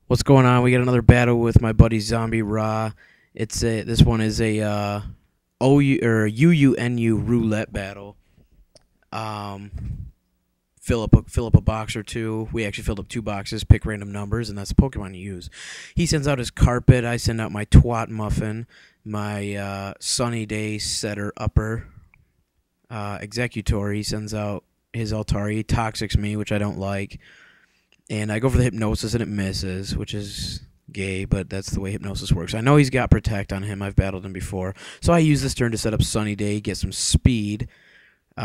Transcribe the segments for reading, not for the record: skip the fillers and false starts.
What's going on? We got another battle with my buddy ZombieRa. This one is a UUNU roulette battle. Um, fill up a box or two. We actually filled up 2 boxes. Pick random numbers, and that's the Pokemon you use. He sends out his carpet. I send out my twat muffin, my sunny day setter upper. Executor. He sends out his Altari. He toxics me, which I don't like. And I go for the hypnosis and it misses, which is gay, but that's the way hypnosis works. I know he's got protect on him. I've battled him before. So I use this turn to set up Sunny Day, get some speed. So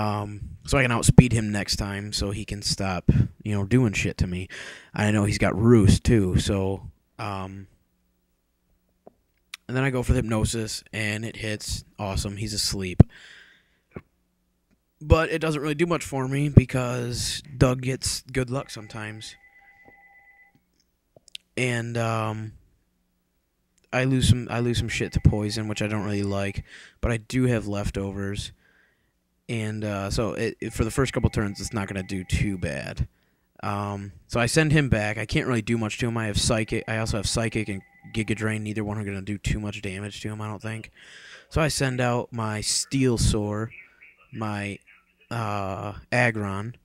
I can outspeed him next time so he can stop, doing shit to me. I know he's got Roost too, so and then I go for the hypnosis and it hits. Awesome. He's asleep. But it doesn't really do much for me because Doug gets good luck sometimes. And I lose some shit to poison, which I don't really like, but I do have leftovers, and so for the first couple turns, it's not gonna do too bad. So I send him back. I can't really do much to him. I have psychic. I also have psychic and Giga Drain. Neither one are gonna do too much damage to him, I don't think. So I send out my Steel Sore, my Aggron,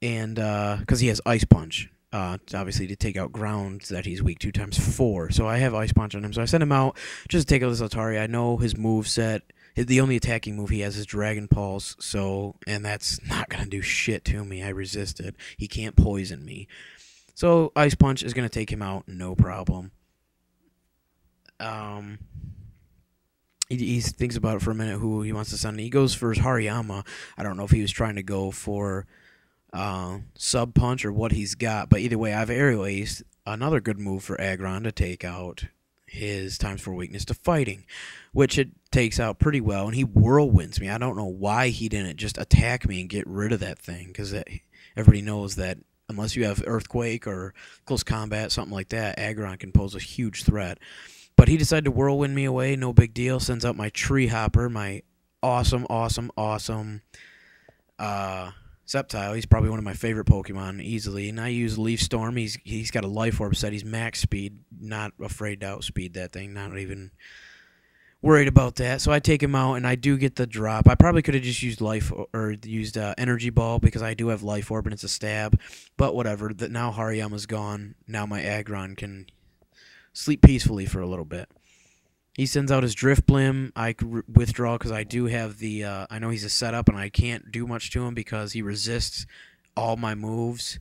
and because he has Ice Punch. Obviously to take out ground that he's weak 2 times 4. So I have Ice Punch on him. So I send him out just to take out this Altari. I know his move set. The only attacking move he has is Dragon Pulse. And that's not going to do shit to me. I resisted. He can't poison me. So Ice Punch is going to take him out. No problem. He thinks about it for a minute who he wants to send. He goes for his Hariyama. I don't know if he was trying to go for sub punch or what he's got, but either way, I've aerial aced. Another good move for Aggron to take out his times 4 weakness to fighting, which it takes out pretty well, and he whirlwinds me. I don't know why he didn't just attack me and get rid of that thing, because everybody knows that unless you have Earthquake or close combat, something like that, Aggron can pose a huge threat. But he decided to whirlwind me away, no big deal. Sends out my Tree Hopper, my awesome Sceptile. He's probably one of my favorite Pokemon easily, and I use Leaf Storm. He's got a Life Orb set. He's max speed. Not afraid to outspeed that thing. Not even worried about that. So I take him out, and I do get the drop. I probably could have just used Energy Ball because I do have Life Orb and it's a stab. But whatever. Now Hariyama's gone. Now my Aggron can sleep peacefully for a little bit. He sends out his Drifblim. I withdraw because I do have the... I know he's a setup, and I can't do much to him because he resists all my moves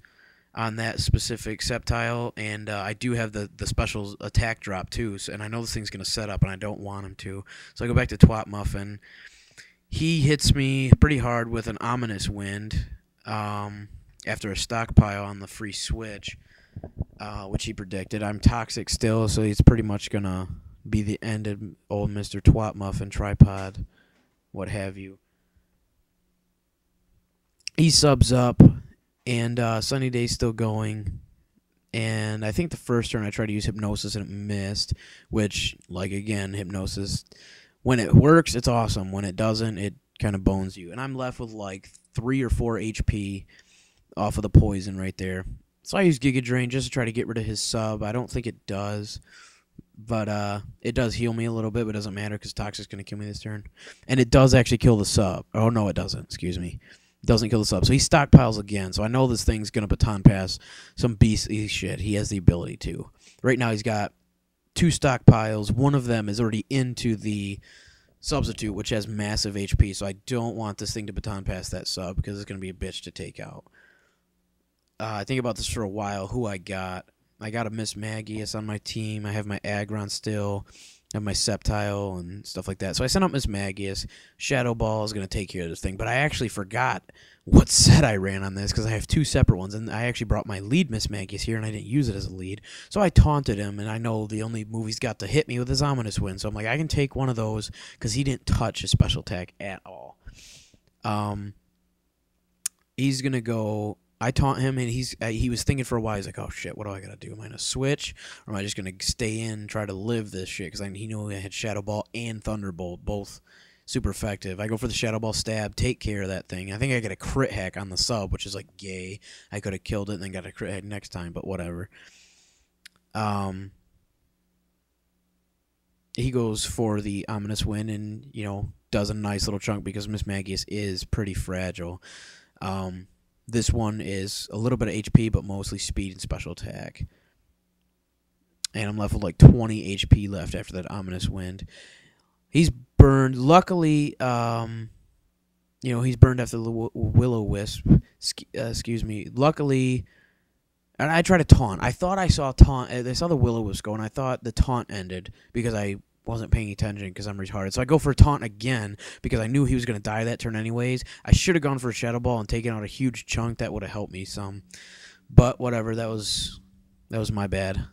on that specific Sceptile, and I do have the special attack drop too, and I know this thing's going to set up, and I don't want him to. So I go back to Twat Muffin. He hits me pretty hard with an Ominous Wind after a stockpile on the free switch, which he predicted. I'm toxic still, so he's pretty much going to be the end of old Mr. Twat Muffin, Tripod, what have you. He subs up, and Sunny Day's still going. And I think the first turn I tried to use Hypnosis and it missed, which, like, again, Hypnosis, when it works, it's awesome. When it doesn't, it kind of bones you. And I'm left with, like, 3 or 4 HP off of the poison right there. So I use Giga Drain just to try to get rid of his sub. I don't think it does. But it does heal me a little bit, but it doesn't matter because Toxic's going to kill me this turn. And it does actually kill the sub. Oh, no, it doesn't. Excuse me. It doesn't kill the sub. So he stockpiles again. So I know this thing's going to baton pass some beastly shit. He has the ability to. Right now he's got 2 stockpiles. One of them is already into the substitute, which has massive HP. So I don't want this thing to baton pass that sub because it's going to be a bitch to take out. I think about this for a while, who I got. I got a Miss Magius on my team. I have my Aggron still. I have my Sceptile and stuff like that. So I sent out Miss Magius. Shadow Ball is going to take care of this thing. But I actually forgot what set I ran on this because I have 2 separate ones. And I actually brought my lead Miss Magius here, and I didn't use it as a lead. So I taunted him, and I know the only move he's got to hit me with is Ominous Wind. So I'm like, I can take one of those because he didn't touch his special attack at all. He's going to go... I taunt him, and he was thinking for a while. He's like, oh, shit, what do I got to do? Am I going to switch, or am I just going to stay in and try to live this shit? Because he knew I had Shadow Ball and Thunderbolt, both super effective. I go for the Shadow Ball stab, take care of that thing. I think I get a crit hack on the sub, which is, like, gay. I could have killed it and then got a crit hack next time, but whatever. He goes for the ominous wind and, does a nice little chunk because Miss Magius is pretty fragile. This one is a little bit of HP, but mostly speed and special attack. And I'm left with like 20 HP left after that ominous wind. He's burned. Luckily, he's burned after the will-o-wisp. Excuse me. Luckily, and I tried to taunt. I thought I saw taunt. I saw the will-o-wisp go, and I thought the taunt ended because I wasn't paying attention because I'm retarded. So I go for a taunt again because I knew he was going to die that turn anyways. I should have gone for a Shadow Ball and taken out a huge chunk. That would have helped me some. But whatever. That was my bad.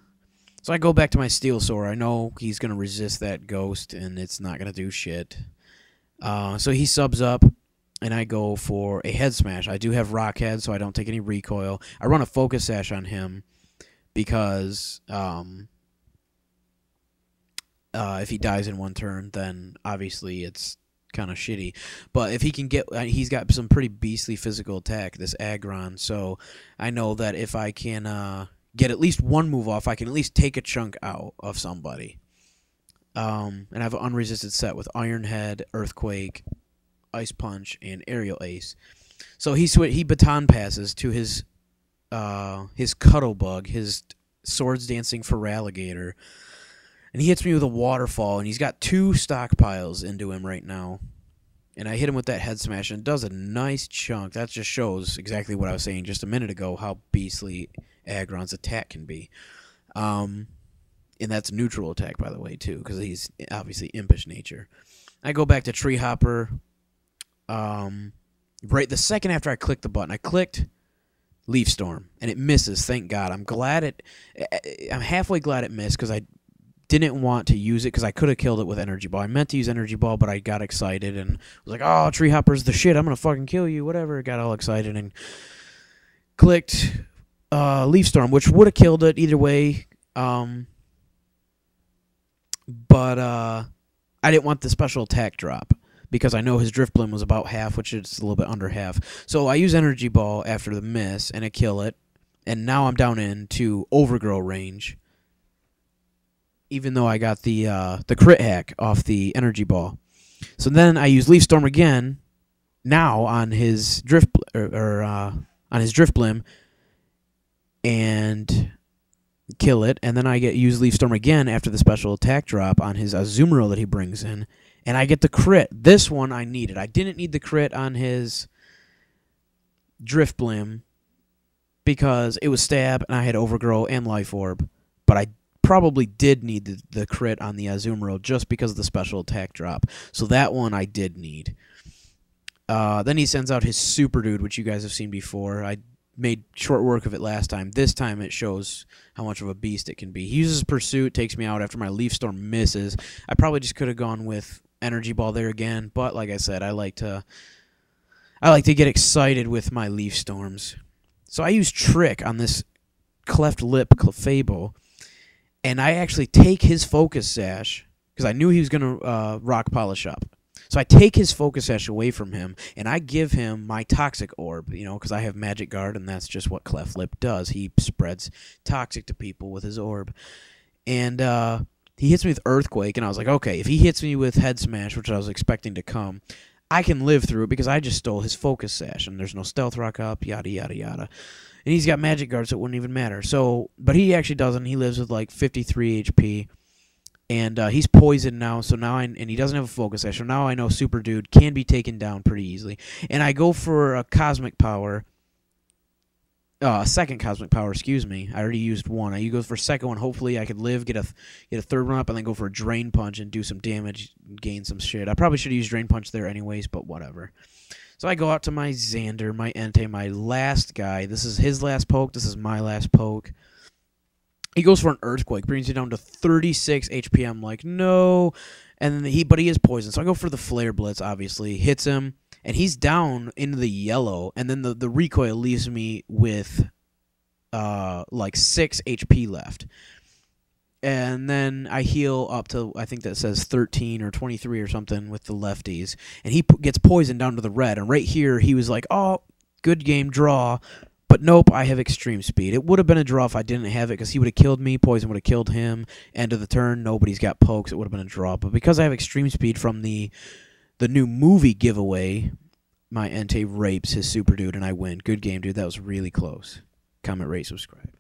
So I go back to my Steel Sword. I know he's going to resist that ghost, and it's not going to do shit. So he subs up, and I go for a Head Smash. I do have Rock Head, so I don't take any recoil. I run a Focus Sash on him because if he dies in one turn, then obviously it's kind of shitty. But if he can get... he's got some pretty beastly physical attack, this Aggron, so I know that if I can... get at least one move off, I can at least take a chunk out of somebody. And I have an unresisted set with Iron Head, Earthquake, Ice Punch, and Aerial Ace. So he baton passes to his Cuddlebug, his Swords Dancing Feraligatr, and he hits me with a Waterfall, and he's got 2 stockpiles into him right now. And I hit him with that Head Smash, and it does a nice chunk. That just shows exactly what I was saying just a minute ago, how beastly Aggron's attack can be. And that's neutral attack, by the way, too, because he's obviously impish nature. I go back to Tree Hopper. Right the second after I clicked the button, I clicked Leaf Storm, and it misses, thank God. I'm halfway glad it missed, because I didn't want to use it, because I could have killed it with Energy Ball. I meant to use Energy Ball, but I got excited, and was like, oh, Tree Hopper's the shit, I'm going to fucking kill you, whatever. Got all excited, and clicked... Leaf Storm, which would have killed it either way, but I didn't want the special attack drop because I know his Drift Blim was about half, which is a little bit under half. So I use Energy Ball after the miss, and I kill it, and now I'm down into Overgrow range, even though I got the crit hack off the Energy Ball. So then I use Leaf Storm again, now on his Drift on his Drift Blim, and kill it, and then I use Leaf Storm again after the special attack drop on his Azumarill that he brings in, and I get the crit. This one I needed. I didn't need the crit on his Drift Blim because it was Stab, and I had Overgrow and Life Orb, but I probably did need the crit on the Azumarill just because of the special attack drop, so that one I did need. Then he sends out his Super Dude, which you guys have seen before. I made short work of it last time. This time it shows how much of a beast it can be. He uses Pursuit, takes me out after my Leaf Storm misses. I probably just could have gone with Energy Ball there again, but like I said, I like to get excited with my Leaf Storms. So I use Trick on this Cleft Lip Clefable, and I actually take his Focus Sash because I knew he was going to Rock Polish up. So I take his Focus Sash away from him, and I give him my Toxic Orb, because I have Magic Guard, and that's just what Cleft Lip does. He spreads Toxic to people with his orb. And he hits me with Earthquake, and I was like, okay, if he hits me with Head Smash, which I was expecting to come, I can live through it because I just stole his Focus Sash, and there's no Stealth Rock up, yada, yada, yada. And he's got Magic Guard, so it wouldn't even matter. But he actually doesn't. He lives with like 53 HP. And he's poisoned now, so now and he doesn't have a Focus Sash, so now I know Super Dude can be taken down pretty easily. And I go for a Cosmic Power, a second Cosmic Power, excuse me. I already used one. I go for a second one. Hopefully I could live, get a third one up, and then go for a Drain Punch and do some damage, gain some shit. I probably should have used Drain Punch there anyways, but whatever. So I go out to my Xander, my Entei, my last guy. This is his last poke. This is my last poke. He goes for an Earthquake, brings you down to 36 HP. I'm like, no. And then but he is poisoned. So I go for the Flare Blitz, obviously. Hits him, and he's down into the yellow. And then the recoil leaves me with like 6 HP left. And then I heal up to, I think that says 13 or 23 or something with the lefties. And he gets poisoned down to the red. And right here, he was like, oh, good game, draw. But nope, I have extreme speed. It would have been a draw if I didn't have it, because he would have killed me, poison would have killed him. End of the turn, nobody's got pokes. It would have been a draw. But because I have extreme speed from the new movie giveaway, my Entei rapes his super dude, and I win. Good game, dude. That was really close. Comment, rate, subscribe.